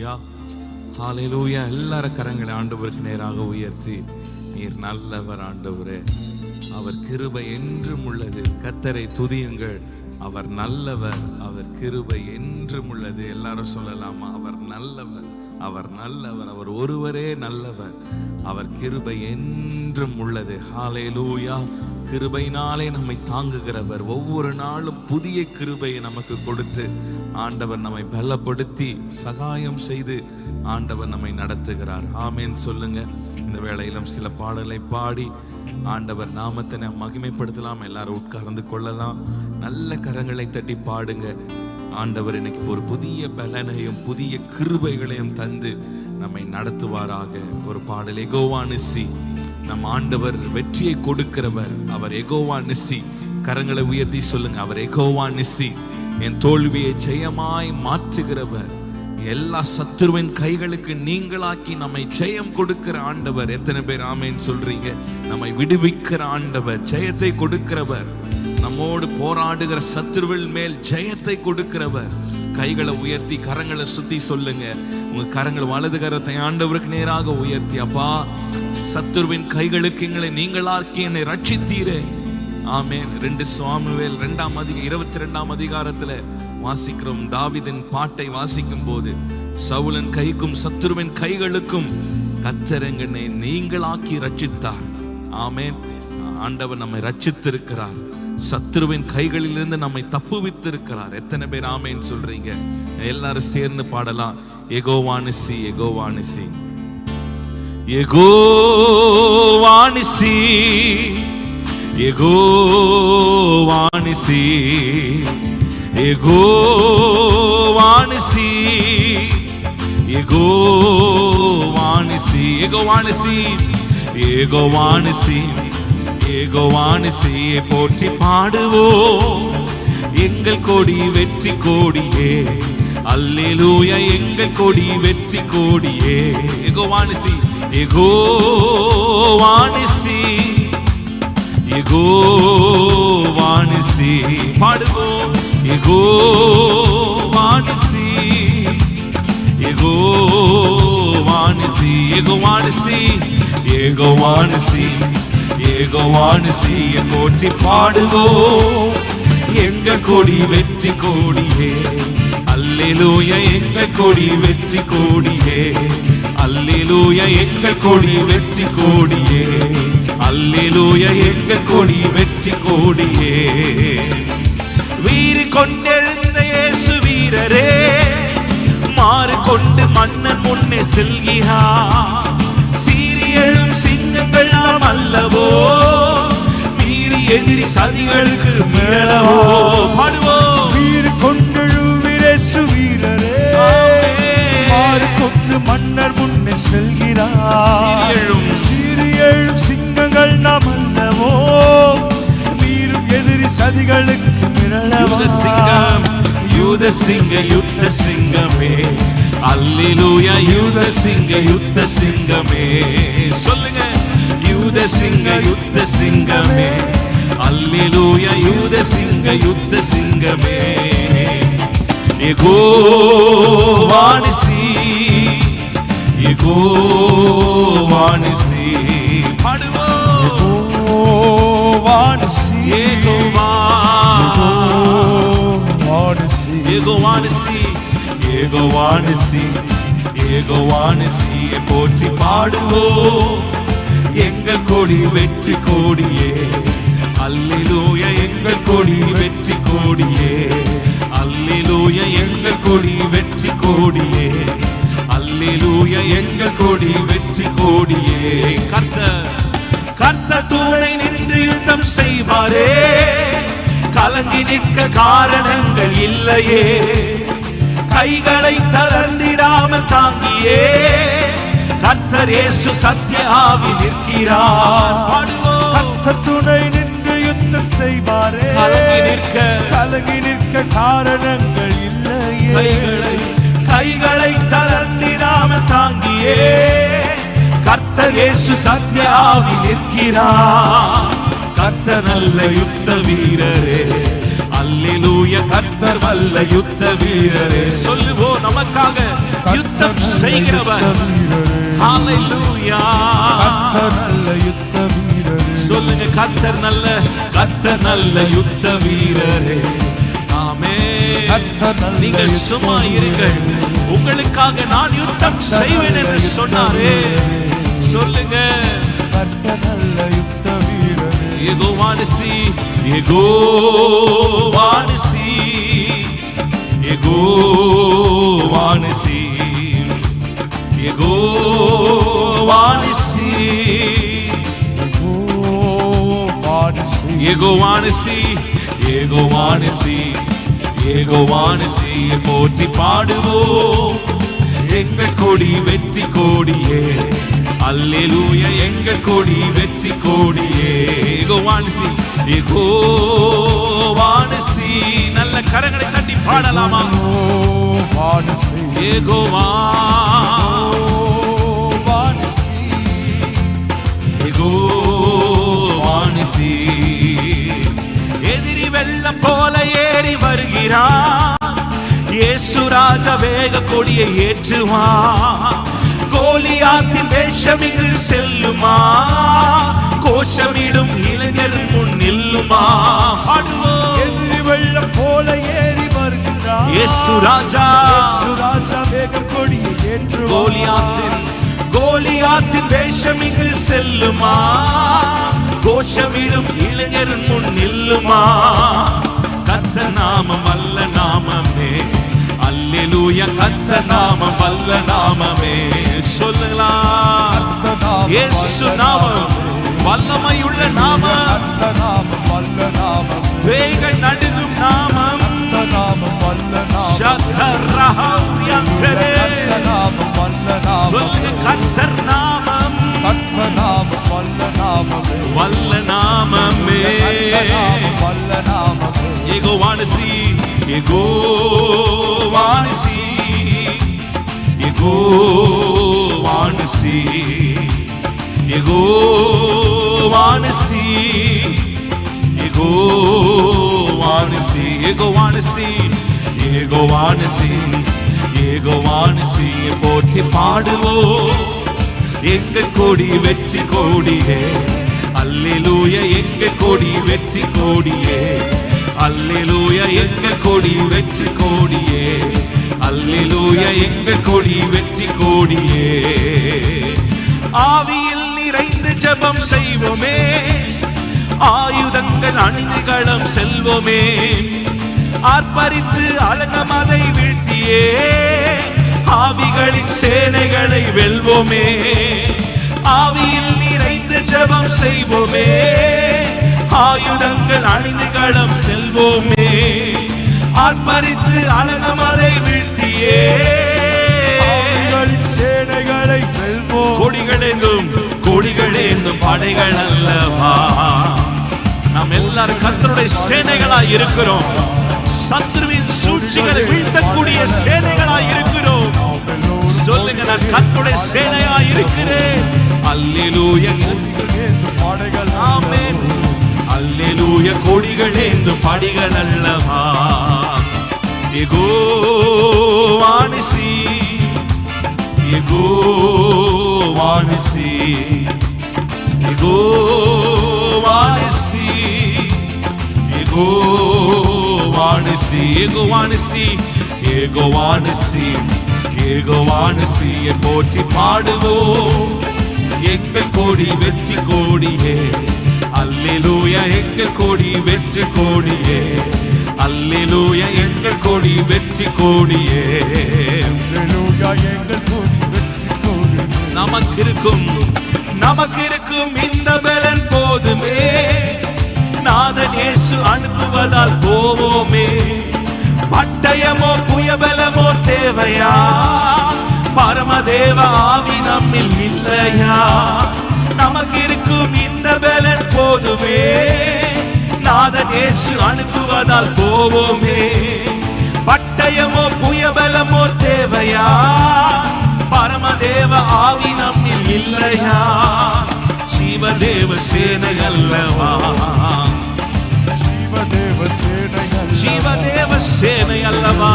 ஹalleluya ஹalleluya. எல்லார கரங்களை ஆண்டவருக்கு நேராக உயர்த்தி, நீர் நல்லவர் ஆண்டவரே, அவர் கிருபை என்றும் உள்ளது. கர்த்தரை துதியுங்கள், அவர் நல்லவர், அவர் கிருபை என்றும் உள்ளது. எல்லாரும் சொல்லலாமா? அவர் நல்லவர், அவர் நல்லவர், அவர் ஒருவரே நல்லவர், அவர் கிருபை என்றும் உள்ளது. ஹalleluya. கிருபையினாலே நம்மை தாங்குகிறவர், ஒவ்வொரு நாளும் புதிய கிருபையை நமக்கு கொடுத்து ஆண்டவர் நம்மை பலப்படுத்தி சகாயம் செய்து ஆண்டவர் நம்மை நடத்துகிறார். ஆமேன் சொல்லுங்க. இந்த வேளையிலும் சில பாடலை பாடி ஆண்டவர் நாமத்தை நாம் மகிமைப்படுத்தலாம். எல்லாரும் உட்கார்ந்து கொள்ளலாம். நல்ல கரங்களை தட்டி பாடுங்க. ஆண்டவர் இன்னைக்கு ஒரு புதிய பலனையும் புதிய கிருபைகளையும் தந்து நம்மை நடத்துவாராக. ஒரு பாடல், யெகோவா நிசி. நம் ஆண்டவர் வெற்றியை கொடுக்கிறவர், அவர் யெகோவா நிசி. கரங்களை உயர்த்தி சொல்லுங்க, அவர் யெகோவா நிசி, என் தோல்வியை ஜெயமாய் மாற்றுகிறவர், எல்லா சத்துருவின் கைகளுக்கு நீங்களாக்கி நம்மை ஜெயம் கொடுக்கிற ஆண்டவர். எத்தனை பேர் ஆமேன் சொல்றீங்க? நம்மை விடுவிக்கிற ஆண்டவர், ஜெயத்தை கொடுக்கிறவர், நம்மோடு போராடுகிற சத்துருவின் மேல் ஜெயத்தை கொடுக்கிறவர். கைகளை உயர்த்தி கரங்களை சுத்தி சொல்லுங்க. உங்க கரங்கள் வலது கரத்தை ஆண்டவருக்கு நேராக உயர்த்தி, அப்பா சத்துருவின் கைகளுக்கு எங்களை நீங்களாக்கி என்னை ரட்சித்தீரே. ஆமென். 2 சாமுவேல் 22 அதிகாரத்துல வாசிக்கிறோம். தாவீதின் பாட்டை வாசிக்கும் போது, சவுலின் கைக்கும் சத்துருவின் கைகளுக்கும் கர்த்தர் எங்களை நீங்களாக்கி ரட்சித்தார். ஆமென். ஆண்டவர் நம்மை ரட்சித்திருக்கிறார், சத்துருவின் கைகளிலிருந்து நம்மை தப்புவித்திருக்கிறார். எத்தனை பேர் ஆமேன் சொல்றீங்க? எல்லாரும் சேர்ந்து பாடலாம். யெகோவா நிசி, யெகோவா நிசி, யெகோவா நிசி, யெகோவா நிசி, யெகோவா நிசி, யெகோவா நிசி, யெகோவா நிசி, யெகோவா நிசி, யெகோவா நிசியை போற்றி பாடுவோம். எங்கள் கொடி வெற்றி கொடியே, அல்லேலூயா, எங்கள் கொடி வெற்றி கொடியே. யெகோவா நிசி, யெகோவா நிசி, யெகோவா நிசி பாடுவோம். யெகோவா நிசி, யெகோவா நிசி, யெகோவா நிசி, யெகோவா நிசி, யெகோவா நிசியை போற்றி பாடுவோம். எங்கள் கொடி வெற்றி கொடியே, அல்லேலூயா, எங்கள் கொடி வெற்றி கொடியே, அல்லேலூயா, எங்கள் கொடி வெற்றி கொடியே, அல்லேலூயா, எங்கள் கொடி வெற்றி கொடியே. வீறு கொண்டெழுந்த இயேசு வீரரே, மாறு கொண்டு மன்னன் முன்னே செல்கிறார். சீரியலும் சிங்கங்கள் நாம் அல்லவோ, மீறி எதிரி சதிகளுக்கு மிளவோ. பாடுவோம். வீறு கொண்டெழுவிரேசு வீரரே, மாறு கொண்டு மன்னர் முன்னே செல்கிறார். சீரியலும் சிங்கங்கள் நாம் அல்லவோ, மீறும் எதிரி சதிகளுக்கு மிளவோ. யூத சிங்க யுத்த சிங்கமே, அல்லேலூயா, யூத சிங்க யுத்த சிங்கமே. சொல்லுங்க. யூத சிங்க யுத்த சிங்கமே, அல்லேலூயா, யூத சிங்க யுத்த சிங்கமே. யெகோவா நிசி, யெகோவா நிசி பாடுவோம். யெகோவா நிசி, யெகோவா நிசி, யெகோவா நிசி, யெகோவா நிசி, யெகோவா நிசியை போற்றி பாடுவோம். எங்கள் கொடி வெற்றி கொடியே, அல்லேலூயா, எங்கள் கொடி வெற்றி கொடியே, அல்லேலூயா, எங்கள் கொடி வெற்றி கொடியே, அல்லேலூயா, எங்கள் கொடி வெற்றி கொடியே. கர்த்தர் துணை நின்று யுத்தம் செய்வாரே, கலங்கி நிற்க காரணங்கள் இல்லையே. கைகளை தளர்ந்திடாமல் தாங்கியே, கர்த்தர் இயேசு சத்திய ஆவி நிற்கிறார். கர்த்தர் துணை நின்று யுத்தம் செய்வாரே, கலங்கி நிற்க காரணங்கள் இல்லையே. கைகளை தளர்ந்திடாமல் தாங்கியே, கர்த்தர் இயேசு சத்திய ஆவி நிற்கிறார். கர்த்தர் நல்ல யுத்த வீரரே, அல்லேலூயா, கர்த்தர் வல்ல யுத்த வீரரே. சொல்லுவோம். நமக்காக யுத்தம் செய்கிறவர். ஹalleluya. கர்த்தர் நல்ல யுத்த வீரரே. சொல்லுங்க, கர்த்தர் நல்ல யுத்த வீரரே. ஆமென். நீங்க சும்மா இருங்கள், உங்களுக்காக நான் யுத்தம் செய்வேன் என்று சொன்னாரே. சொல்லுங்க, கர்த்தர் நல்ல யுத்த வீரரே. யெகோவானிசி, போற்றி பாடுவோம். எங்கள் கொடி வெற்றி கொடியே, அல்லேலூயா. எங்கள் கொடி வெற்றி கொடியே. யெகோவானிசி. நல்ல கரங்களை தட்டி பாடலாமா? யெகோவானிசி. எதிரி வெள்ளம் போல ஏறி வருகிறார், இயேசு ராஜா வேக கொடியை ஏற்றுவார். கோலியாத்தின் வேஷம் இங்கு செல்லுமா, கோஷமிடும் இளைஞர் முன் நில்லுமா? எதிரி வெள்ளம் போல ஏறி வருகிறார், இயேசு ராஜா வேக கொடியை ஏற்றுவார். கோலியாத்தின் வேஷம் இங்கு செல்லுமா, கோஷமிடும் இளைஞர் முன் நில்லுமா? கர்த்தர் நாமம் வல்ல நாமமே, அல்லேலூயா. கர்த்தர் நாமம் வல்ல நாமமே. சொல்லுங்களா, இயேசு நாமம் வல்லமையுள்ள நாமம், பேய்கள் நடுங்கும் நாமம், சத்தரஹவ்யந்தரே. சொல்லுங்க, கர்த்தர் நாமம் வல்ல நாமமே. யெகோவானிசி, யெகோவானிசி, யெகோவானிசி, யெகோவானிசி, யெகோவானிசி, யெகோவானிசி, யெகோவானிசி, யெகோவானிசி. போற்றி பாடுவோம். எங்கள் கொடி வெற்றி கொடியே, அல்லேலூயா. எங்கள் கொடி வெற்றி கொடியே, அல்லேலூயா. எங்கள் கொடி வெற்றி கொடியே, அல்லேலூயா. எங்கள் கொடி வெற்றி கொடியே. ஆவியில் நிறைந்து ஜெபம் செய்வோமே, ஆயுதங்கள் அணிந்து களம் செல்வோமே. ஆர்ப்பரித்து அலங்கமதை வீழ்த்தியே, ஆவிகளின் சேனைகளை வெல்வோமே. ஆவியில் நிறைந்து ஜெபம் செய்வோமே, ஆயுதங்கள் அணிந்து களம் செல்வோமே. ஆர்ப்பரித்து அலங்கமதை வீழ்த்தியே, ஆவிகளின் சேனைகளை வெல்வோம். கொடிகளேந்தும் படைகள் அல்லவா. நாம் எல்லாரும் கர்த்தருடைய சேனைகளாய் இருக்கிறோம். சத்துருவின் சூழ்ச்சிகளை வீழ்த்தக்கூடிய சேனைகளாய் இருக்கிறோம். சொல்லுங்க, நான் கர்த்தருடைய சேனையாய் இருக்கிறேன். அல்லேலூயா. ஆமென். அல்லேலூயா. கொடிகளேந்தும் படிகள் அல்லவா. யெகோவானிசி, யெகோவானிசி, யெகோவானிசி, யெகோவானிசி, யெகோவானிசி, யெகோவானிசி, யெகோவானிசி. போற்றி பாடுவோம். எங்கள் கொடி வெற்றி கொடியே, அல்லேலூயா. எங்கள் கொடி வெற்றி கொடியே, அல்லேலூயா. எங்கள் கொடி வெற்றி கொடியே, அல்லேலூயா. எங்கள் கொடி வெற்றி கொடியே. நமக்கு இருக்கும் இந்த பலன் போதுமே. நாதன் இயேசு அனுப்புவதால் போவோமே. பட்டயமோ புயபலமோ தேவையா? பரமதேவ ஆவி நம்மில் இல்லையா? நமக்கு இருக்கும் இந்த பலன் போதுமே. நாதன் இயேசு அனுப்புவதால் போவோமே. பட்டயமோ புயபலமோ தேவையா? பரமதேவ ஆவி நம்மில் இல்லையா? ஜீவதேவ சேனை அல்லவா, ஜீவதேவ சேனை அல்லவா, ஜீவதேவ சேனை அல்லவா,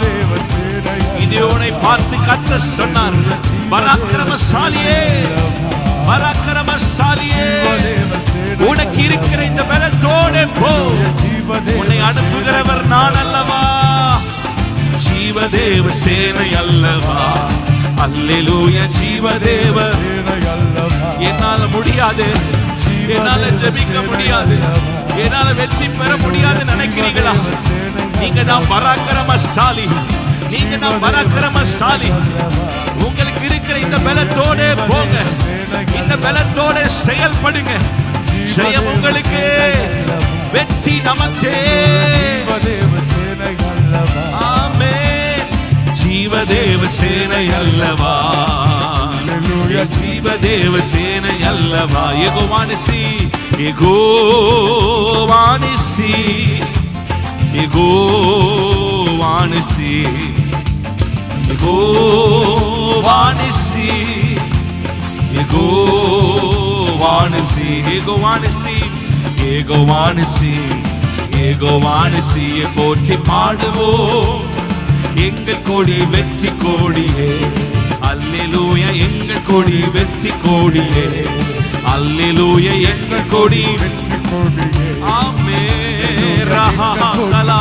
ஜீவதேவ சேனை கிதியோனை பார்த்து கர்த்தர் சொன்னார், பராக்கிரமசாலியே, பராக்கிரமசாலியே, உனக்கு இருக்கிற இந்த பலத்தோடு போ, உன்னை அனுப்புகிறவர் நான் அல்லவா, ஜீவதேவ சேனை அல்லவா. அல்லேலூயா, ஜீவதேவ. என்னால முடியாது, என்னால ஜெபிக்க முடியாது, என்னால வெற்றி பெற முடியாது நினைக்கிறீங்களா? நீங்க தான் பராக்கிரமசாலி, நீங்க தான் பராக்கிரமசாலி. உங்களுக்கு இருக்கிற இந்த பலத்தோட போங்க, இந்த பலத்தோட செயல்படுங்க. ஜெயம் உங்களுக்கு, வெற்றி நமக்கே. ஆமென். ஜீவதேவ சேனை அல்லவா, ஜீவதேவ சேனை அல்லவா. யெகோவானிசி, யெகோவானிசி, யெகோவானிசி, யெகோவானிசி, யெகோவானிசி, யெகோவானிசி, யெகோவானிசி, யெகோவானிசியை போற்றி பாடுவோம். எங்கள் கொடி வெற்றி கொடியே, அல்லேலூயா, எங்கள் கொடி வெற்றி கொடியே, அல்லேலூயா, எங்கள் கொடி வெற்றி கொடியே. ஆமென். ரஹஹலா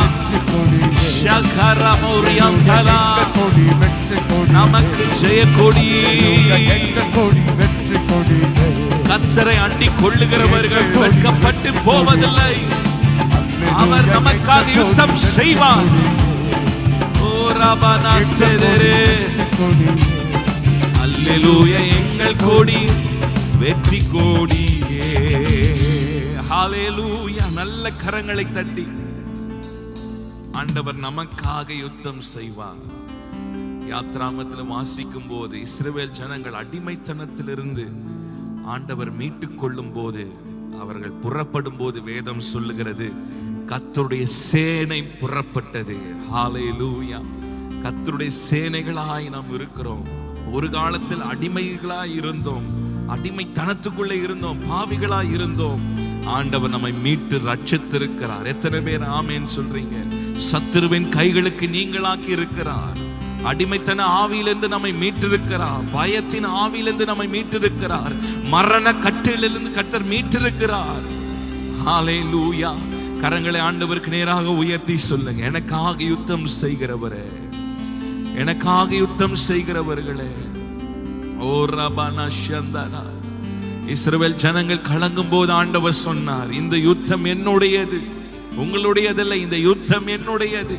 ஷகரமோரியம் தலா, நமக்கு ஜெய கொடி, எங்கள் கொடி வெற்றி கொடி. கர்த்தரை அண்டிக் கொள்ளுகிறவர்கள் வெட்கப்பட்டு போவதில்லை, அவர் நமக்காக யுத்தம் செய்வார். அல்லேலூயா, எங்கள் கொடி வெற்றி கொடியே. ஹல்லேலூயா. நல்ல கரங்களை தட்டி ஆண்டவர் நமக்காக யுத்தம் செய்வார். யாத்ராமத்தில் வாசிக்கும் போது இஸ்ரவேல் ஜனங்கள் அடிமைத்தனத்திலிருந்து ஆண்டவர் மீட்டுக் கொள்ளும் போது, அவர்கள் புறப்படும் போது வேதம் சொல்லுகிறது, கர்த்தருடைய சேனை புறப்பட்டது. ஹல்லேலூயா. கர்த்தருடைய சேனைகளாய் நாம் இருக்கிறோம். ஒரு காலத்தில் அடிமைகளாய் இருந்தோம், அடிமைத்தனத்துக்குள்ளே இருந்தோம், பாவிகளாய் இருந்தோம். ஆண்டவர் நம்மை மீட்டு ரட்சித்திருக்கிறார். எத்தனை பேர் ஆமென் சொல்றீங்க? சத்துருவின் கைகளுக்கு நீங்களாக்கி இருக்கிறார். அடிமைத்தன ஆவியிலிருந்து நம்மை மீட்டிருக்கிறார், பயத்தின் ஆவியிலிருந்து நம்மை மீட்டிருக்கிறார், மரண கட்டிலிருந்து கர்த்தர் மீட்டிருக்கிறார். ஹல்லேலூயா. கரங்களை ஆண்டவருக்கு நேராக உயர்த்தி சொல்லுங்க, எனக்காக யுத்தம் செய்கிறவரே, எனக்காக யுத்தம் செய்கிறவர்களே. ஓ ரபனா ஷந்தனா. இஸ்ரவேல் ஜனங்கள் கலங்கும் போது ஆண்டவர் சொன்னார், இந்த யுத்தம் என்னுடையது, உங்களுடையதல்ல, இந்த யுத்தம் என்னுடையது.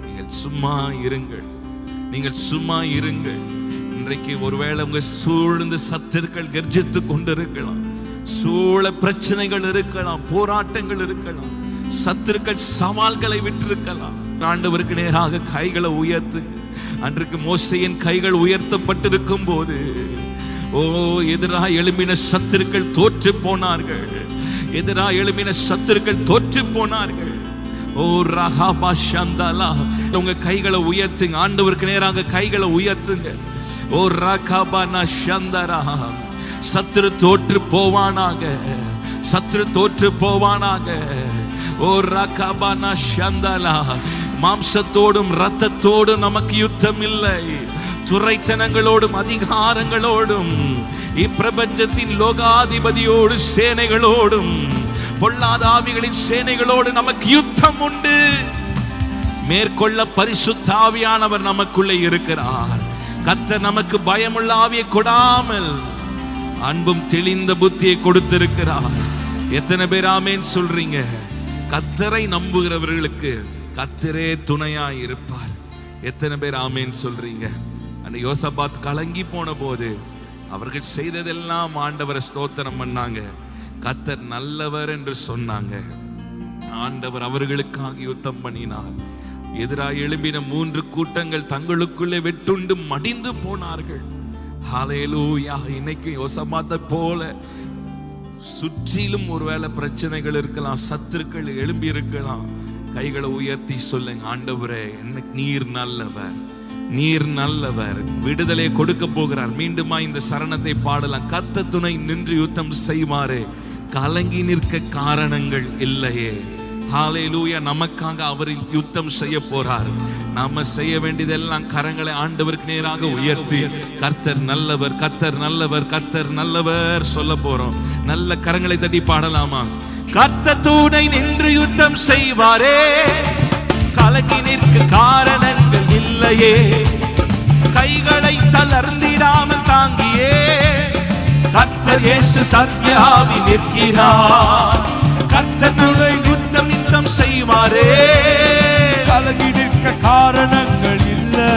நீங்கள் சும்மா இருங்கள், நீங்கள் சும்மா இருங்கள். இன்றைக்கு ஒருவேளை உங்க சூழ்ந்து சத்துருக்கள் கர்ஜித்து கொண்டிருக்கலாம், சூழ பிரச்சனைகள் இருக்கலாம், போராட்டங்கள் இருக்கலாம், சத்துருக்கள் சவால்களை விட்டிருக்கலாம். ஆண்டவருக்கு நேராக கைகளை உயர்த்து. அன்றைக்கு மோசேயின் கைகள் உயர்த்தப்பட்டிருக்கும் போது, ஓ, எதிராக எழும்பின சத்துருக்கள் தோற்று போனார்கள், எதிராக எழும்பின சத்துருக்கள் தோற்று போனார்கள். ஓ ரஹாபா ஷந்தலா. உங்க கைகளை உயர்த்துங்க, ஆண்டவருக்கு நேராக கைகளை உயர்த்துங்க. ஓ ரகாபா ஷந்தரா. சத்துரு தோற்று போவானாக, சத்துரு தோற்று போவானாக. ஓ ரகாபா ஷந்தலா. மாம்சத்தோடும் இரத்தத்தோடும் நமக்கு யுத்தம் இல்லை, துரைத்தனங்களோடும் அதிகாரங்களோடும் இப்பிரபஞ்சத்தின் லோகாதிபதியோடு சேனைகளோடும் பொல்லாத ஆவிகளின் சேனைகளோடு நமக்கு யுத்தம் உண்டு. மேற்கொள்ள பரிசுத்த ஆவியானவர் நமக்குள்ளே இருக்கிறார். கர்த்தர் நமக்கு பயமுள்ள ஆவியை கொடாமல் அன்பும் தெளிந்த புத்தியை கொடுத்திருக்கிறார். எத்தனை பேர் ஆமென் சொல்றீங்க? கர்த்தரை நம்புகிறவர்களுக்கு கர்த்தரே துணையாய் இருப்பார். எத்தனை பேர் ஆமென் சொல்றீங்க? அந்த யோசபாத் கலங்கி போன போது அவர்கள் செய்ததெல்லாம் ஆண்டவரை ஸ்தோத்திரம் பண்ணாங்க, கர்த்தர் நல்லவர் என்று சொன்னாங்க. ஆண்டவர் அவர்களுக்காக யுத்தம் பண்ணினார். எதிராக எழும்பின 3 கூட்டங்கள் தங்களுக்குள்ளே வெட்டுண்டு மடிந்து போனார்கள். ஹல்லேலூயா. இன்னைக்கு யோசபாத்தை போல சுற்றிலும் ஒருவேளை பிரச்சனைகள் இருக்கலாம், சத்துருக்கள் எழும்பி இருக்கலாம். கைகளை உயர்த்தி சொல்லுங்க, ஆண்டவரே, எனக்கு நீர் நல்லவர், நீர் நல்லவர். விடுதலை கொடுக்க போகிறார். மீண்டுமா இந்த சரணத்தை பாடலாம். கர்த்தர் துணை நின்று யுத்தம் செய்வாரே, கலங்கி நிற்க காரணங்கள் இல்லையே. ஹalleluya. நமக்காக அவர் யுத்தம் செய்ய போறார். நாம செய்ய வேண்டியதெல்லாம் கரங்களை ஆண்டவருக்கு நேராக உயர்த்தி கர்த்தர் நல்லவர், கர்த்தர் நல்லவர், கர்த்தர் நல்லவர் சொல்ல போறோம். நல்ல கரங்களை தட்டி பாடலாமா? கர்த்தர் துணை நின்று யுத்தம் செய்வாரே, கலங்கி நிற்க காரணங்கள் இல்லையே, கைகளை தளர்ந்திடாமல் தாங்கியே கர்த்தர் இயேசு சத்தியாவி நிற்கிறார். கர்த்தர் துணை யுத்தம் செய்வாரே, கலங்கி நிற்க காரணங்கள் இல்லை.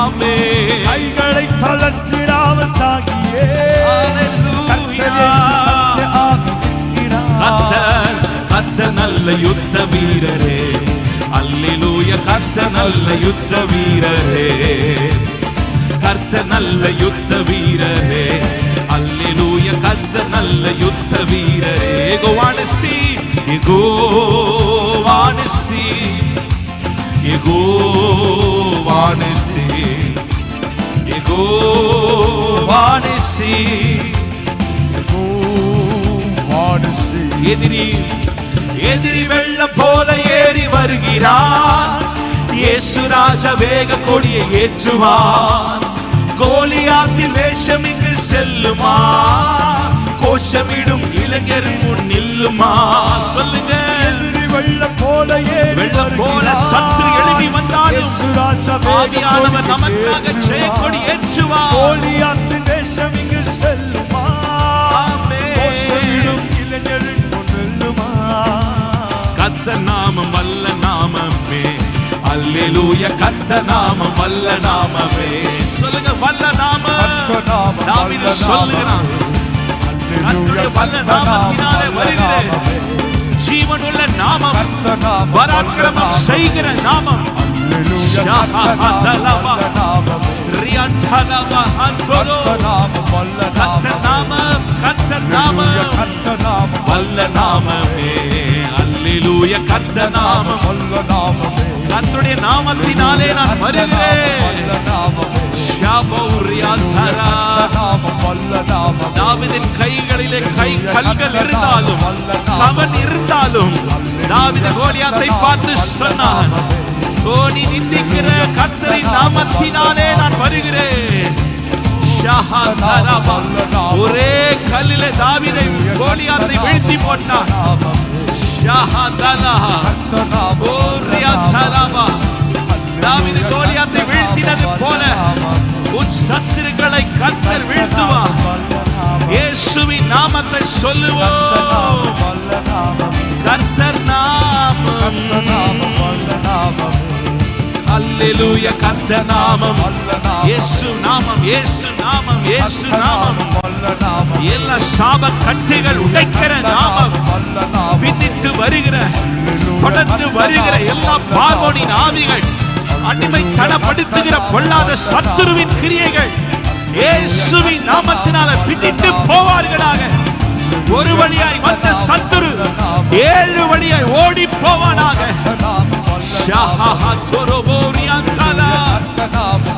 ஆமென். கைகளை தளர்த்திடாமல் தாங்கியே கர்த்தர் இயேசு சத்தியாவி நிற்கிறார். கர்த்தர் நல்ல யுத்த வீரரே, அல்லேலூயா. கர்த்தர் நல்ல யுத்த வீரரே, கர்த்தர் நல்ல யுத்த வீரரே, அல்லேலூயா. கர்த்தர் நல்ல யுத்த வீரரே. யெகோவானிசி, யெகோவானிசி, யெகோவானிசி, யெகோவானிசி. எதிரி வெள்ளம் போல ஏறி வருகிறார், இயேசு ராஜா வேக கொடியை ஏற்றுவார். கோலியாத்தின் வேஷம் இங்கு செல்லுமா, கோஷமிடும் இளைஞர் முன் நில்லுமா? சொல்லுங்க. எதிரி வெள்ளம் போல ஏறி வெள்ளம் போல சற்று எழுப்பி வந்தாலும் ஆவியானவர் நமக்காக ஜெயக்கொடி ஏற்றுவார். கோலியாத்தின் வேஷம் இங்கு செல்லுமா, கோஷமிடும் இளைஞர் முன் நில்லுமா? கர்த்தர் நாமம் வல்ல நாமமே, அல்லேலூயா. கர்த்தர் நாமம் வல்ல நாமமே. சொல்லுங்க, வல்ல நாமம். தாவீது சொல்லுகிறான், கர்த்தருடைய வல்ல நாமத்தினாலே வருகிறேன். ஜீவனுள்ள நாமம், பராக்கிரமம் செய்கிற நாமம். கர்த்தர் நாமம், கர்த்தர் நாமம் வல்ல நாமமே, அல்லேலூயா. கர்த்தர் நாமம், கர்த்தருடைய நாமத்தினாலே நான் வருகிறேன். தாவீதின் கைகளிலே கை கல்கள் இருந்தாலும், அவன் இருந்தாலும், தாவீது கோலியாத்தை பார்த்து சொன்னான், நீ நிந்திக்கிற கர்த்தரின் நாமத்தினாலே நான் வருகிறேன். ஒரே கல்லிலே தாவீதை கோலியாத்தை வீழ்த்தி போட்டான். தாவீது கோலியாத்தை வீழ்த்தினது போல உன் சத்துருக்களை கர்த்தர் வீழ்த்துவார். இயேசுவின் நாமத்தை சொல்லுவோம். கர்த்தர் நாமம், அல்லேலூயா. கர்த்தர் நாமம், இயேசு நாமம், இயேசு நாமம், இயேசு நாமம். எல்லா சாப கட்டுகள் உடைக்கிற நாமம், பின்னிட்டு வருகிற, தொடர்ந்து வருகிற எல்லா பார்வோனின் ஆவிகள், அடிமை தடப்படுத்துகிற பொல்லாத சத்துருவின் கிரியைகள் இயேசுவின் நாமத்தினால பின்னிட்டு போவார்களாக. ஒரு வழியாய் வந்த சத்துரு 7 வழியாய் ஓடி போவானாக.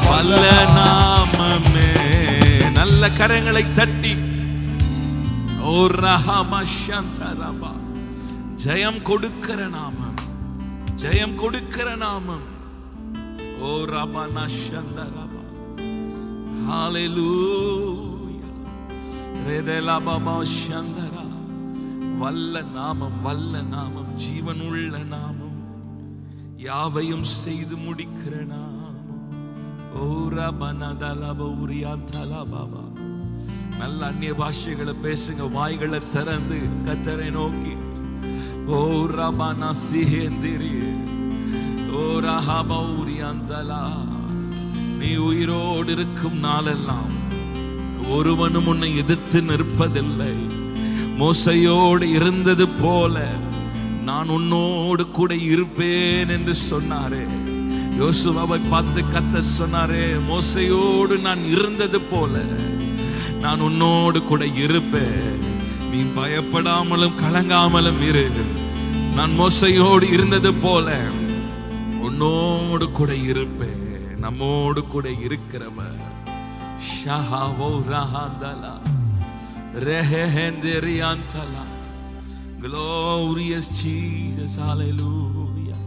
வல்ல நாமமே. நல்ல கரங்களை தட்டி ஓ ரஹமஷந்தரபா. ஜெயம் கொடுக்கிற நாமம், ஜெயம் கொடுக்கிற நாமம். ஓ ரபனஷந்தரபா. ஹalleluya. ரெதலபமஷந்தரா. வல்ல நாமம், வல்ல நாமம், ஜீவனுள்ள நாமம், யாவையும் செய்து முடிக்கிற நாமம். ஓ ரபனதலபௌரியாதலபா. நல்ல அந்நிய பாஷைகளை பேசுங்க, வாய்களை திறந்து கர்த்தரை நோக்கி. ஓ ரபனா சிஹேந்திரி, ஓ ரஹபௌரியாந்தலா. நீ உயிரோடு இருக்கும் நாளெல்லாம் ஒருவனும் உன்னை எதிர்த்து நிற்பதில்லை. மோசையோடு இருந்தது போல நான் உன்னோடு கூட இருப்பேன் என்று சொன்னாரே. யோசுவாவை பார்த்து கர்த்தர் சொன்னாரே, மோசையோடு நான் இருந்தது போல நான் உன்னோடு கூட இருப்பேன். நீ பயப்படாமலும் கலங்காமலும் இரு. நான் மோசையோடு இருந்தது போல உன்னோடு கூட இருப்பேன். நம்மோடு கூட இருக்கிறவர் Glorious Jesus, hallelujah.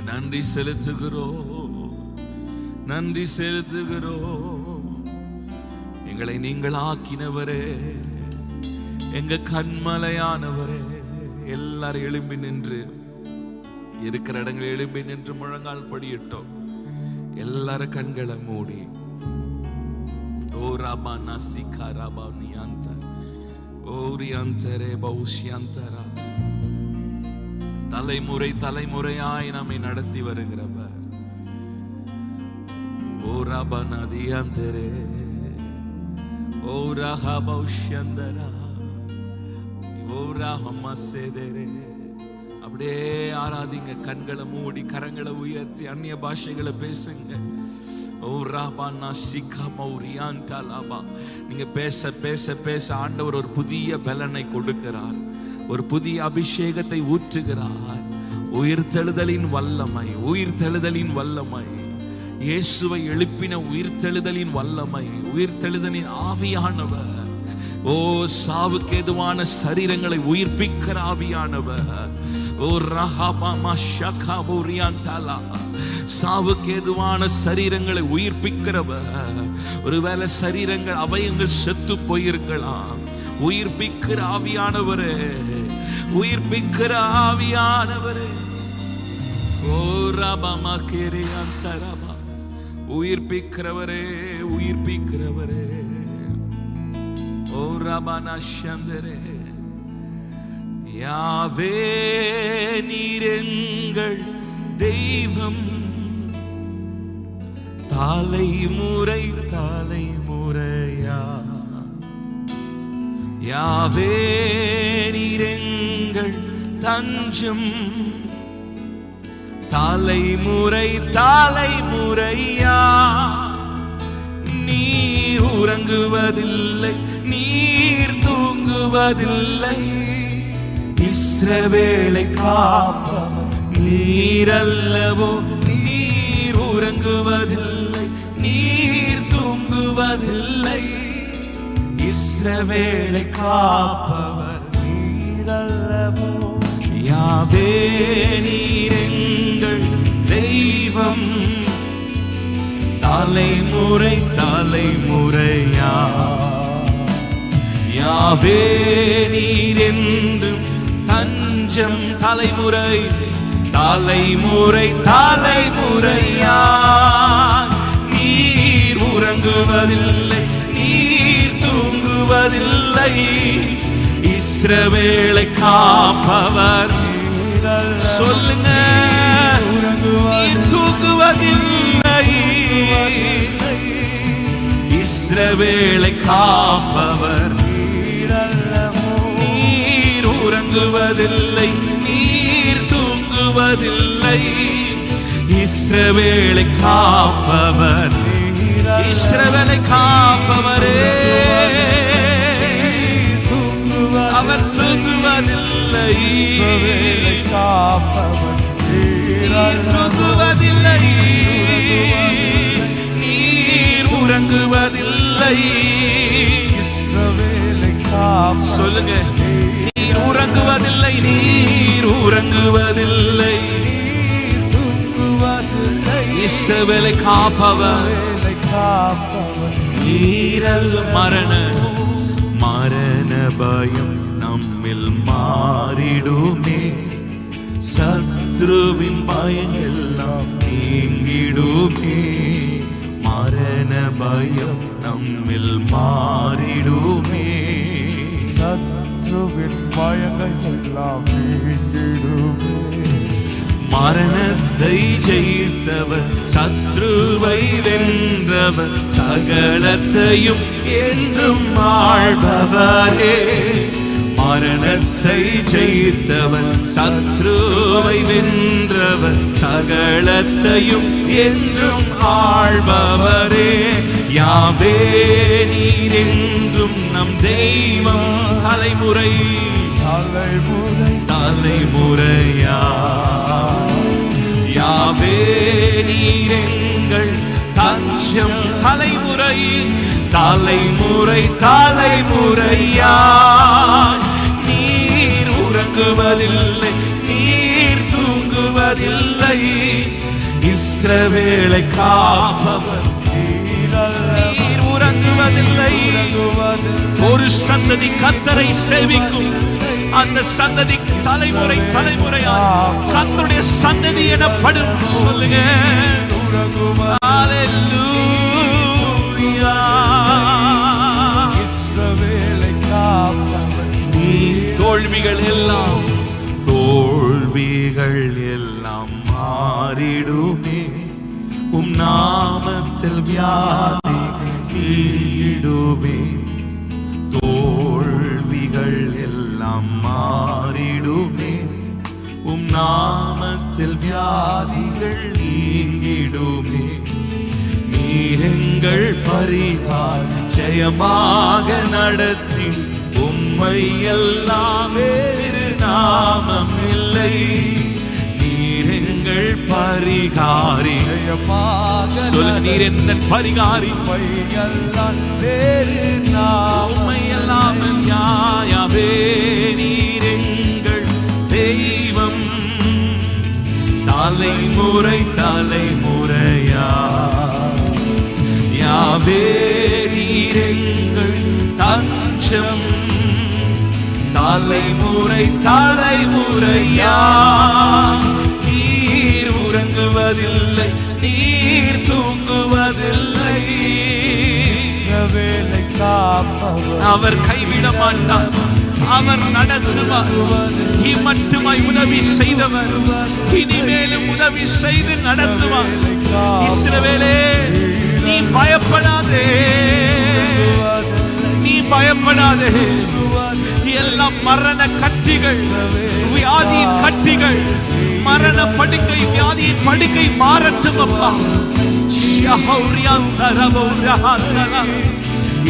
நன்றி செலுத்துகிறோம், நன்றி செலுத்துகிறோம். எங்களை நீங்கள் ஆக்கினவரே, எங்க கண்மலையானவரே. எல்லாரும் எழும்பி நின்று இருக்கிற இடங்கள் எழும்பி நின்று முழங்கால் படியிட்டோம். எல்லாரும் கண்களை மூடி ஓ ராபா நாசிகா ராபா நியாந்த ஓரியாந்தரே பௌஷ்யாந்தரா. தலைமுறை தலைமுறையாய் நம்மை நடத்தி வருகிறவர் ஓ ராபா நதியாந்தரே ஓ ராஹா பௌஷ்யந்தரா ஓ ராஹமா சேதரே. அப்படியே ஆராதிங்க, கண்களை மூடி கரங்களை உயர்த்தி அந்நிய பாஷைகளை பேசுங்க. நீங்க பேச பேச பேச ஆண்டவர் ஒரு புதிய பலனை கொடுக்கிறார், ஒரு புதிய அபிஷேகத்தை ஊற்றுகிறார். உயிர்த்தெழுதலின் வல்லமை, உயிர்த்தெழுதலின் வல்லமை, இயேசுவை எழுப்பின உயிர்த்தெழுதலின் வல்லமை, உயிர்த்தெழுதலின் ஆவியானவர். ஓ சாவுக்கு ஏதுவான சரீரங்களை உயிர்ப்பிக்கிற ஆவியானவர். ஓ ரஹாபா ஷகா போரியாந்தலா, சாவுக்கு ஏதுவான சரீரங்களை உயிர்ப்பிக்கிறவர். ஒருவேளை சரீரங்கள் அவயங்கள் செத்து போயிருக்கலாம், உயிர்ப்பிக்கிற ஆவியானவரே, உயிர்ப்பிக்கிற ஆவியானவரே. ஓ ரபமா கேரியாந்தரபா, உயிர்ப்பிக்கிறவரே, உயிர்ப்பிக்கிறவரே. ஓ ரபனா சந்தரே. யாவே நீரெங்கள் தெய்வம், தலைமுறை தலைமுறையா. யாவே நீரெங்கள் தஞ்சம், தலைமுறை தலைமுறையா. நீர் உறங்குவதில்லை, நீர் தூங்குவதில்லை, இஸ்ரவேலை காப்பவர் நீரல்லவோ. நீர் உறங்குவதில்லை, நீர் தூங்குவதில்லை, இஸ்ரவேலை காப்பவர் நீரல்லவோ. யாவே நீரெங்கள் தெய்வம், தலைமுறை தலைமுறையா. யாவே நீர் என்றும் தஞ்சம், தலைமுறை தலைமுறை தலைமுறையா. நீர் உறங்குவதில்லை, நீர் தூங்குவதில்லை, இஸ்ரவேலை காப்பவர். சொல்லுங்க, நீர் தூங்குவதில்லை, இஸ்ரவேலை காப்பவர். நீர் உறங்குவதில்லை, நீர் தூங்குவதில்லை, இஸ்ரவேலை காப்பவர். இஸ்ரவேலை காப்பவரே, அவர் தூங்குவதில்லை, நீர் தூங்குவதில்லை, நீர் உறங்குவதில்லை. சொல்லுங்க, நீர் உறங்குவதில்லை, நீர் உறங்குவதில்லை, இஸ்ரவேலை காப்பவர். நீரல் மரண மரண பயம் நம்மில் மாறிடுமே, சத்ருவின் பயங்கெல்லாம் நீங்கிடுமே. மரண பயம் நம்மில் மாறிடுமே, சத்ருவின் பயங்கள் எல்லாம் நீங்கிடுமே. மரணத்தை ஜெயித்தவர், சத்ருவை வென்றவர், சகலத்தையும் என்றும் ஆள்பவரே. மரணத்தை ஜெயித்தவர், சத்ருவை வென்றவர், சகலத்தையும் என்றும் ஆள்பவரே. யாவே நீர் என்றும் நம் தெய்வம், தலைமுறை தலைமுறை தலைமுறையா. யாவே நீர் எங்கள் தஞ்சம், தலைமுறை தலைமுறை தலைமுறையா. நீர் உறங்குவதில்லை, நீர் தூங்குவதில்லை. இஸ்ரவேலை காப்பவர் நீர் உறங்குவதில்லை. ஒரு சந்ததி கர்த்தரை சேவிக்கும், அந்த சந்ததி தலைமுறை தலைமுறையாக கர்த்தருடைய சந்ததி எனப்படும். சொல்லுங்க ஹல்லேலூயா. இஸ்ரவேலை காப்பவர் நீர். தோல்விகள் எல்லாம் மாறிடுமே, உம் நாமத்தில் வியாதி நீங்கிடுமே. தோல்விகள் எல்லாம் மாறிடுமே, உம் நாமத்தில் வியாதிகள் நீங்கிடுமே. நீரெங்கள் பரிகார் ஜெயமாக நடத்தி, உம்மை எல்லாம் வேறு நாமம் இல்லை. நீரெங்கள் பரிகாரி, சொல் நீர் என்ன பரிகாரி, வேறு நாமம் எல்லாம் யாவே. நீரெங்கள் தெய்வம், தலைமுறை தலைமுறையா யாவே. நீரெங்கள் தஞ்சம், தலைமுறை தலைமுறையா. நீர் உறங்குவதில்லை, நீர் தூங்குவதில்லை. அவர் கைவிட மாட்டார், அவர் நடத்துவார். மட்டுமாய் உதவி செய்தவர் இனிமேலும் உதவி செய்து நடத்துவார். இஸ்ரவேலே, நீ பயப்படாதே, நீ பயப்படாதே. எல்லாம் மரண கட்டிகள், வியாதியின் கட்டிகள், மரண படுக்கை, வியாதியின் படுக்கை மாறட்டும் அப்பா.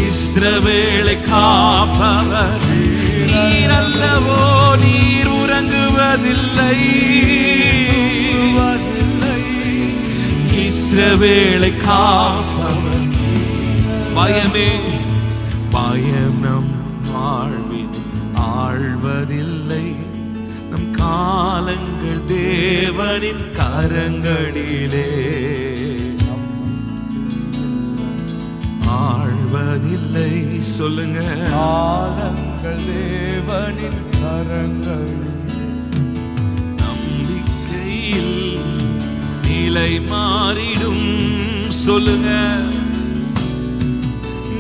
இஸ்ரவேலை காப்பவர் நீர் அல்லவோ, நீர் உறங்குவதில்லை. இஸ்ரவேலை காப்பவர். பயமே பயம் நம் வாழ்வில் ஆழ்வதில்லை. நம் காலங்கள் தேவனின் கரங்களிலே ஆழ்வதில்லை. சொல்லுங்க, காலங்கள் தேவனின் கரங்களிலே. நம்பிக்கையில் நிலை மாறிடும். சொல்லுங்க,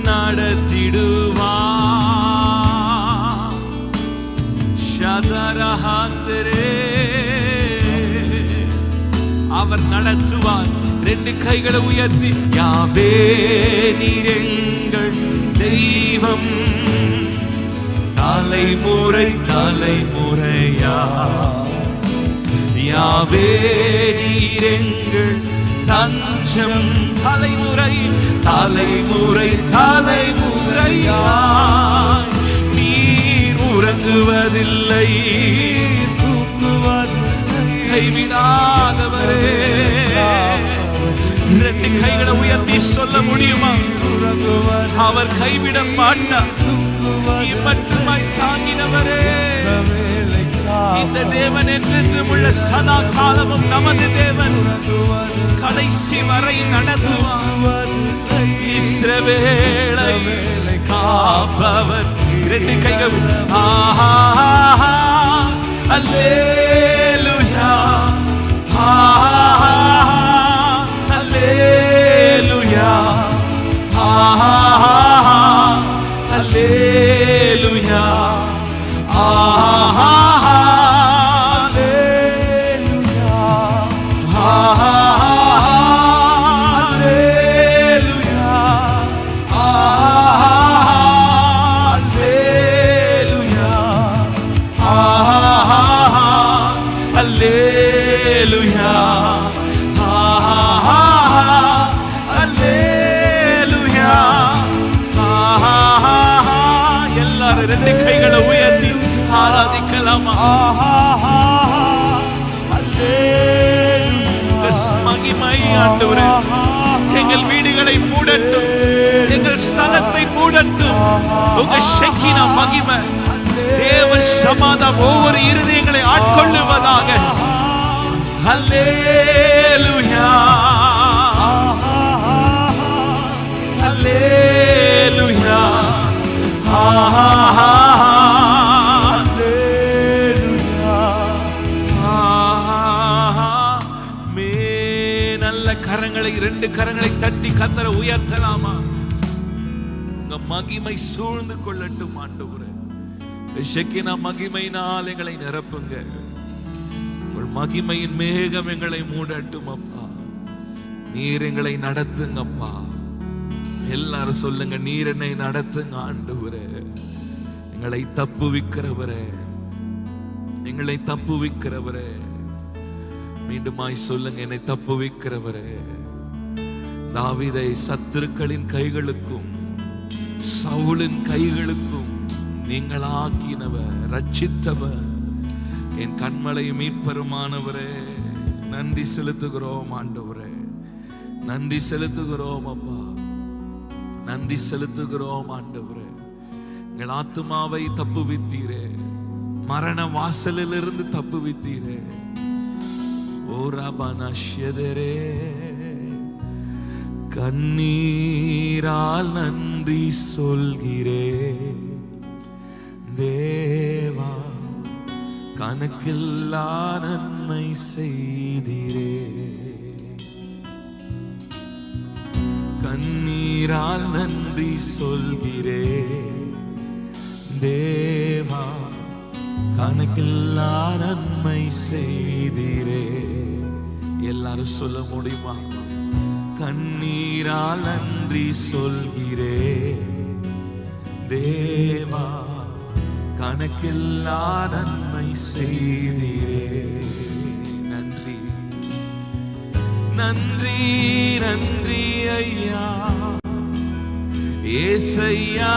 நடத்திடுவா அவர் நடத்துவார். ரெண்டு கைகளை உயர்த்தி, யாவே நீரெங்கள் தெய்வம், தலைமுறை தலைமுறையா. யாவே நீரெங்கள் தஞ்சம், தலைமுறை தலைமுறை தலைமுறையா. நீர் உறங்குவதில்லை, கைவிடாதவரே. ரெண்டு கைகளை உயர்த்தி சொல்ல முடியுமா? அவர் கைவிட மாட்டார். மட்டுமாய் தாங்கினவரே. இந்த தேவன் என்றென்றும் உள்ள சதா காலமும் நமது தேவன். கடைசி வரை நடத்துவார். இஸ்ரவேலை காப்பவர். ரெண்டு கைகள். அல்லேலூயா, அல்லேலூயா, அல்லேலூயா, ரெண்டு கைகளை உயர்த்தி ஆராதிக்கலாமா? மகிமை ஆண்டவரே, எங்கள் வீடுகளை மூடட்டும், எங்கள் ஸ்தலத்தை மூடட்டும். உங்க ஷெக்கினா மகிமை, தேவ சமாதானம் ஒவ்வொரு இருதயங்களை ஆட்கொள்ளுவதாக. ஹல்லேலூயா, ஹல்லேலூயா, நல்ல கரங்களை, ரெண்டு கரங்களை தட்டி கர்த்தரை உயர்த்தலாமா? உங்க மகிமை சூழ்ந்து கொள்ளட்டும் ஆண்டவரே. ஷெக்கினா மகிமையினால் எங்களை நிரப்புங்க. உங்கள் மகிமையின் மேகம் எங்களை மூடட்டும் அப்பா. நீர் எங்களை நடத்துங்கப்பா. எல்லாரும் சொல்லுங்க, நீர் என்னை நடத்துங்க ஆண்டவரே. எங்களை தப்புவிக்கிறவரே, எங்களை தப்புவிக்கிறவரே. மீண்டுமாய் சொல்லுங்க, என்னை தப்புவிக்கிறவரே. தாவீதை சத்துருக்களின் கைகளுக்கும் சவுலின் கைகளுக்கும் நீங்களாக்கினவர், ரட்சித்தவர், என் கண்மலை மீட்பெருமானவரே. நன்றி செலுத்துகிறோம் ஆண்டவரே, நன்றி செலுத்துகிறோம் அப்பா, நன்றி செலுத்துகிறோம் ஆண்டவரே. எங்கள் ஆத்துமாவை தப்புவித்தீரே, மரண வாசலில் இருந்து தப்புவித்தீரே. ஓ ரபனஷ்யதரே, கண்ணீரால் நன்றி சொல்கிறே தேவா, கணக்கில்லா நன்மை செய்தீரே. கண்ணீரால் நன்றி சொல்கிறே தேவா, கணக்கில்லா நன்மை செய்தீரே. எல்லாரும் சொல்ல முடியுமா? கண்ணீரால் நன்றி சொல்கிறே தேவா, கணக்கில்லா நன்மை செய்தீரே. நன்றி நன்றி நன்றி ஐயா ஏசையா,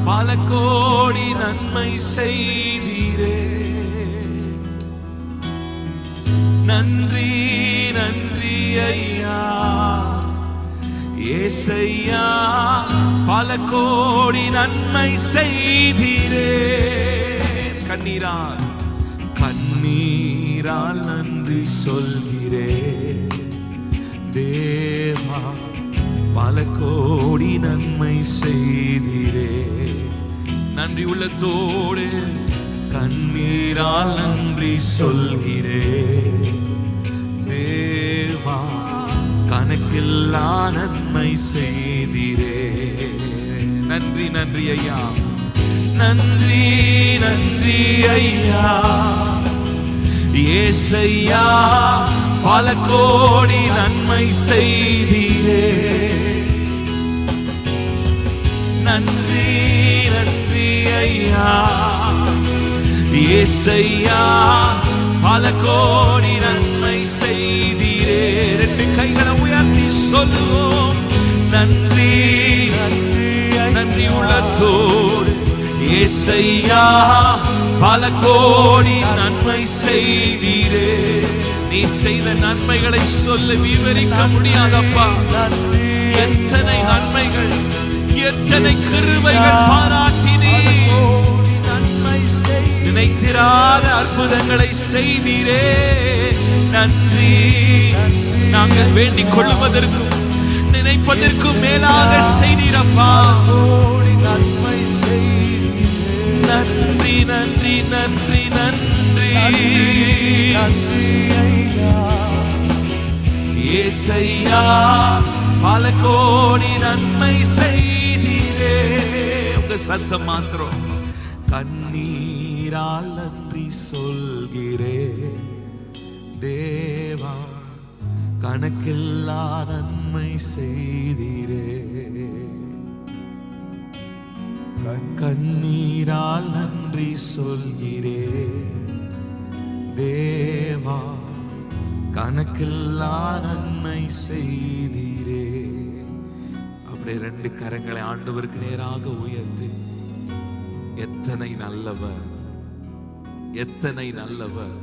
பல கோடி நன்மை செய்தீரே. நன்றி நன்றி ஐயா ஏசையா, பல கோடி நன்மை செய்தீரே. கண்ணீரால் கண்ணீரால் நன்றி சொல்கிறே தேவா, பல கோடி நன்மை செய்தீரே. நன்றி உள்ளத்தோடு கண்ணீரால் நன்றி சொல்கிறே தேவா, கணக்கில்லா நன்மை செய்தீரே. நன்றி நன்றி ஐயா, நன்றி நன்றி ஐயா ஏசையா, பல கோடி நன்மை செய்தீரே. நன்றி நன்றி ஐயா ஏசையா, பல கோடி நன்மை செய்தீரே. ரெண்டு கைகளை உயர்த்தி சொல்லுவோம், நன்றி நன்றி நன்றி உள்ளத்தோடு ஏசையா, பல கோடி நன்மை செய்தீரே. நீ செய்த நன்மைகளை சொல்ல விவரிக்க முடியாதப்பா. எத்தனை நன்மைகள், எத்தனை கிருபைகள் பாராட்டினீர். நினைத்திராத அற்புதங்களை செய்தீரே. நன்றி. நாங்கள் வேண்டிக் கொள்வதற்கும் நினைப்பதற்கும் மேலாக செய்தீரப்பா. நன்றி நன்றி நன்றி நன்றி ஏசையா, பல கோடி நன்மை செய்தீரே. உங்க சத்தம் மாத்திரம். கண்ணீரால் நன்றி சொல்கிறே தேவா, கணக்கில்லா நன்மை செய்தீரே. கண்ணீரால் நன்றி சொல்கிறே தேவா, கணக்கில்லா நன்மை செய்தீரே. அப்படியே ரெண்டு கரங்களை ஆண்டவருக்கு நேராக உயர்த்தி, எத்தனை நல்லவர், எத்தனை நல்லவர்.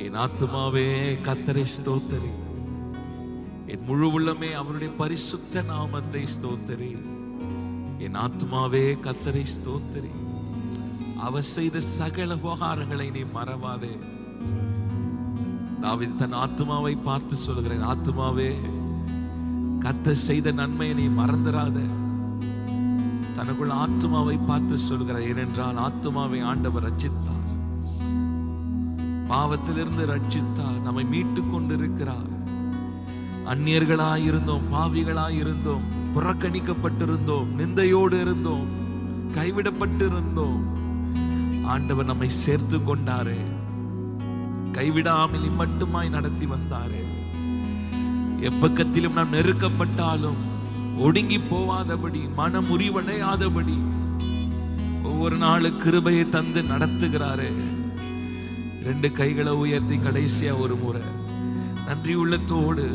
என் ஆத்துமாவே கர்த்தரை ஸ்தோத்திரி, என் முழு உள்ளமே அவருடைய பரிசுத்த நாமத்தை ஸ்தோத்திரி. என் ஆத்மாவே கர்த்தரை ஸ்தோத்திரி, அவர் செய்த சகல உபகாரங்களை நீ மறவாதே. தாவீது தன் ஆத்மாவை பார்த்து சொல்கிறேன், ஆத்மாவே கர்த்தர் செய்த நன்மையை நீ மறந்துடாத. தனக்குள்ள ஆத்மாவை பார்த்து சொல்கிறார், ஏனென்றால் ஆத்மாவை ஆண்டவர் ரட்சித்தார், பாவத்திலிருந்து ரட்சித்தார், நம்மை மீட்டு கொண்டிருக்கிறார். அந்நியர்களாயிருந்தோம், பாவிகளாயிருந்தோம், புறக்கணிக்கப்பட்டிருந்தோம், நிந்தையோடு இருந்தோம், கைவிடப்பட்டிருந்தோம். ஆண்டவர் நம்மை சேர்த்து கொண்டாரே, கைவிடாமல் இம்மட்டுமாய் நடத்தி வந்தாரே. எப்பக்கத்திலும் நாம் நெருக்கப்பட்டாலும் ஒடுங்கி போவாதபடி, மனம் முறிவடையாதபடி ஒவ்வொரு நாளும் கிருபையை தந்து நடத்துகிறாரே. 2 கைகளை உயர்த்தி கடைசியா ஒரு முறை நன்றி உள்ளத்தோடு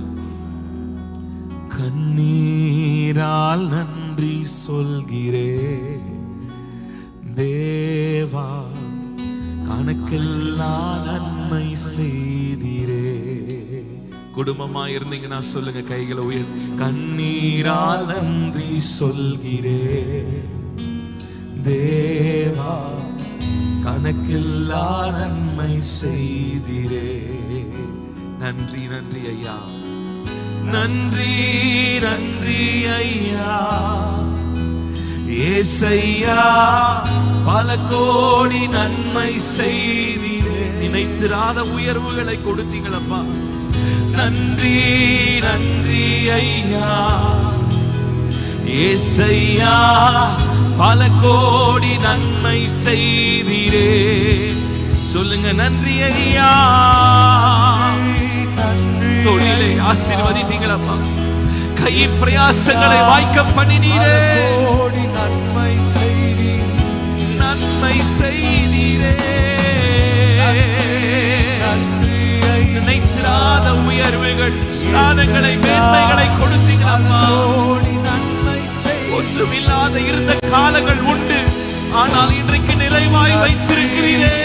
கண்ணீரால் நன்றி சொல்கிறே தேவா, கணக்கெல்லாம் நன்மை செய்தீரே. குடும்பமா இருந்தீங்கன்னா சொல்லுங்க, கைகளை உயர். கண்ணீரால் நன்றி சொல்கிறே தேவா, கணக்கில்லா நன்மை செய்தீரே. நன்றி நன்றி ஐயா, நன்றி நன்றி ஐயா, ஏசையா, பல கோடி நன்மை செய்தீரே. நினைத்திராத உயர்வுகளை கொடுத்தீங்களப்பா. நன்றி நன்றி ஐயா, ஏசையா, பல கோடி நன்மை செய்தீரே. சொல்லுங்க, நன்றி ஐயா. தொழிலை ஆசீர்வதித்தீங்களப்பா, கை பிரயாசங்களை வாய்க்க பண்ணினீரே. நன்மை செய்தீரே, நன்மை செய்தீரே. நினைத்திராத உயர்வுகள், ஸ்தானங்களை, மேன்மைகளை கொடுத்தீங்களப்பா. ஒன்றுமில்லாத இருந்த காலங்கள் உண்டு, ஆனால் இன்றைக்கு நிறைவாய் வைத்திருக்கிறீரே.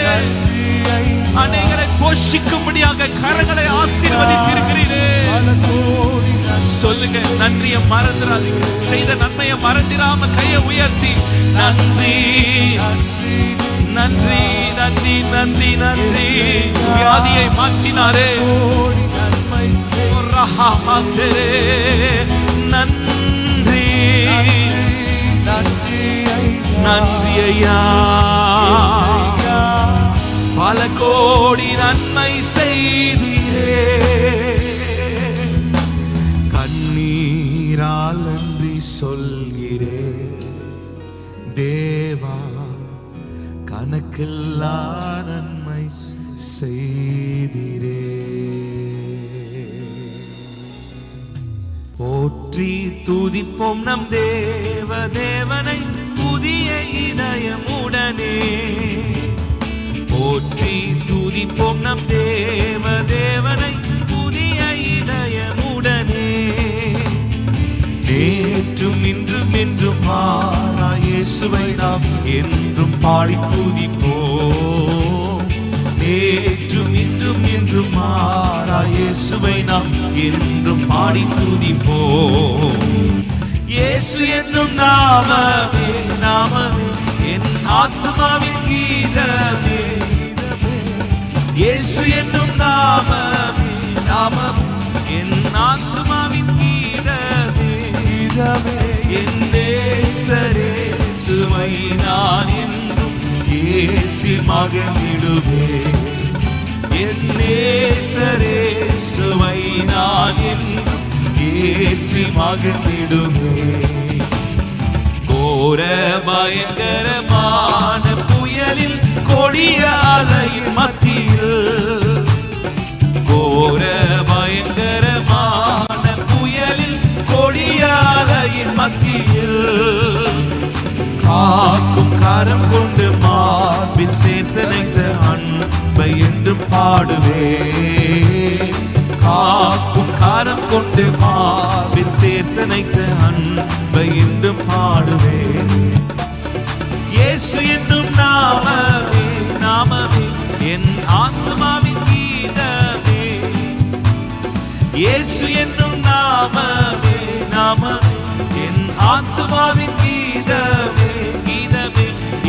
அநேகரை போஷிக்கும்படியாக கரங்களை ஆசீர்வதித்திருக்கிறீரே. சொல்லுங்க, நன்றியை மறந்துடாதீங்க, செய்த நன்மையை மறந்திராம கையை உயர்த்தி நன்றி நன்றி நன்றி நன்றி நன்றி. வியாதியை மாற்றினாரே, நன்றி நன்றி ஐயா, பல கோடி நன்மை செய்தீரே. கண்ணீரால் நன்றி சொல்கிறே தேவா, கணக்கில்லா நன்மை செய்தீரே. போற்றி துதிப்போம் நம் தேவ தேவனை புதிய இதயமுடனே. போற்றி துதிப்போம் நம் தேவ தேவனை புதிய இதயமுடனே. நேற்றும் இன்றும் என்றும் மாறா இயேசுவை நாம் என்றும் பாடி துதிப்போம். நேற்றும் இன்றும் என்றும் மாறா இயேசுவை நாம் என்றும் பாடி துதிப்போம். இயேசு என்னும் நாமமே, நாமமே என் ஆத்மாவின் கீதமே. இயேசு என்னும் நாமமே, நாமமே என் ஆத்மாவின் கீதமே. என் நேசரேசுவை நான் என்றும் ஏற்றி மகிழ்ந்திடுவேன். என் நேசரேசுவை நான் என்றும் ஏற்றி மகிழ்ந்திடுவேன். கோர பயங்கரமான புயலில், கொடிய அலையின் மத்தியில், கோர பயங்கரமான புயலில், கொடிய அலையின் மத்தியில், காக்கும் கரம் கொண்டு மார்பில் சேர்த்தனைத்த அன்பை என்று பாடுவேன். காக்கும் கரம் கொண்டு மார்பில் சேர்த்தனைத்த அன்பை என்று பாடுவேன். இயேசு என்னும் நாமமே, நாமமே என் ஆத்மாவின் கீதமே. இயேசு என்னும் நாமமே, நாமமே என் ஆத்மாவின் கீதமே.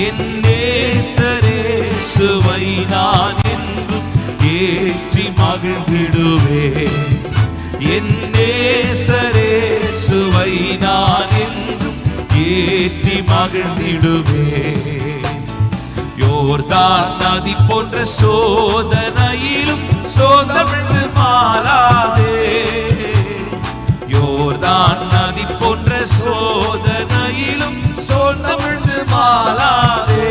என் நேசரேசுவை நான் என்றும் ஏற்றி மகிழ்ந்திடுவேன். என் நேசரேசுவை நான் என்றும் ஏற்றி மகிழ்ந்திடுவேன். யோர்தான் நதி போன்ற சோதனையிலும் சோதமிழ்ந்து மாறாதே. யோர்தான் நதி போன்ற சோதனையிலும் சோதமிழ்ந்து மாறாதே.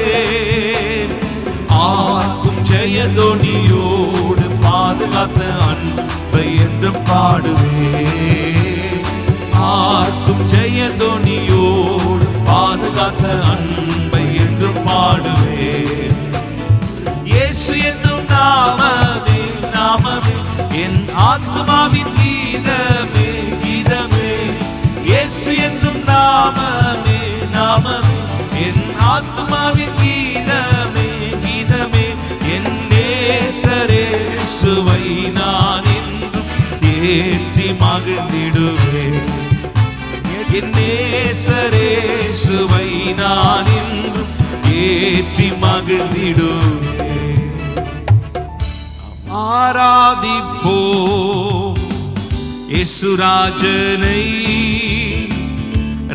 ஆர்க்கும் ஜெயதொனியோடு பாதுகாத்த அன்பை என்றும் பாடுவேன். ஆர்க்கும் ஜெயதொனியோடு பாதுகாத்த அன்பை என்றும் பாடுவேன். இயேசு என்னும் நாமமே நாமமே என் ஆத்மாவின் கீதமே கீதமே. இயேசு என்னும் நாமமே நாமமே என் ஆத்மாவின் கீதமே கீதமே. என் நேசரேசுவை நான் என்றும் ஏற்றி மகிழ்ந்திடுவேன். என் நேசரேசுவை நான் என்றும் ஏற்றி மகிழ்ந்திடுவேன். ஆராதிப்போம் இயேசுராஜனை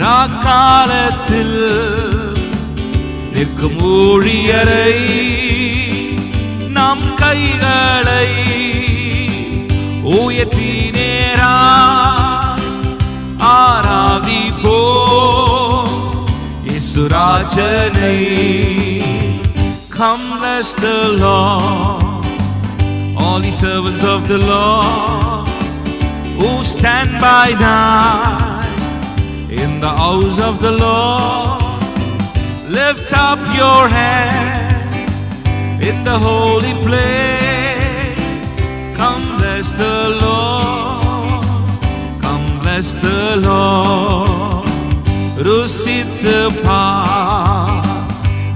ராக்காலத்தில் நிற்கும் ஊழியரை. நம் கைகளை உயர்த்தி நேராய் ஆராதிப்போம் இயேசுராஜனை. Come bless the Lord, all ye servants of the Lord, who stand by night in the house of the Lord. Lift up your hand in the holy place. Come bless the Lord, come bless the Lord. ருசித்து பார்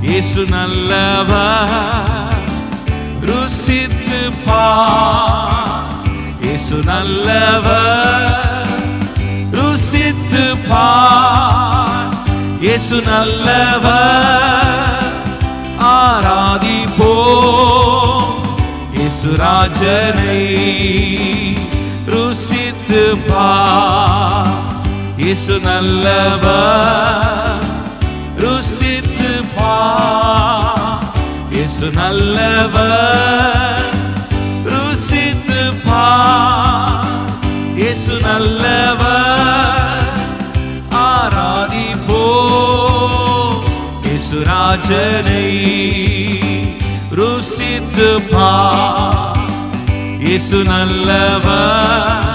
இயேசு நல்லவர். ருசித்து பார் இயேசு நல்லவர். ருசித்து பார் இயேசு நல்லவர். ஆராதிப்போம் இயேசுராஜனை. ருசித்து பார் இயேசு நல்லவர். ருசித்து பார் இயேசு நல்லவர். ருசித்து பார் இயேசு நல்லவர். ஆராதிப்போம் இயேசுராஜனை. ருசித்து பார் இயேசு நல்லவர்.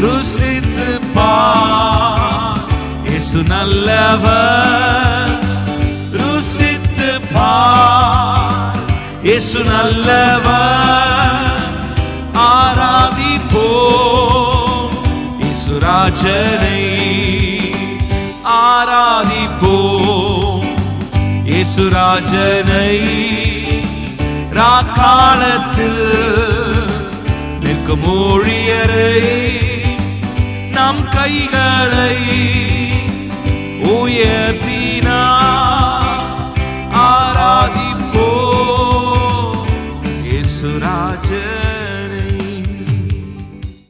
ருசித்து பார் இயேசு நல்லவர். ருசித்து பார் இயேசு நல்லவர். ஆராதிப்போம் இயேசுராஜனை. ஆராதிப்போம் இயேசுராஜனை. ராக்காலத்தில் நிற்கும் ஊழியரை. நம் கைகளை உயர்த்தி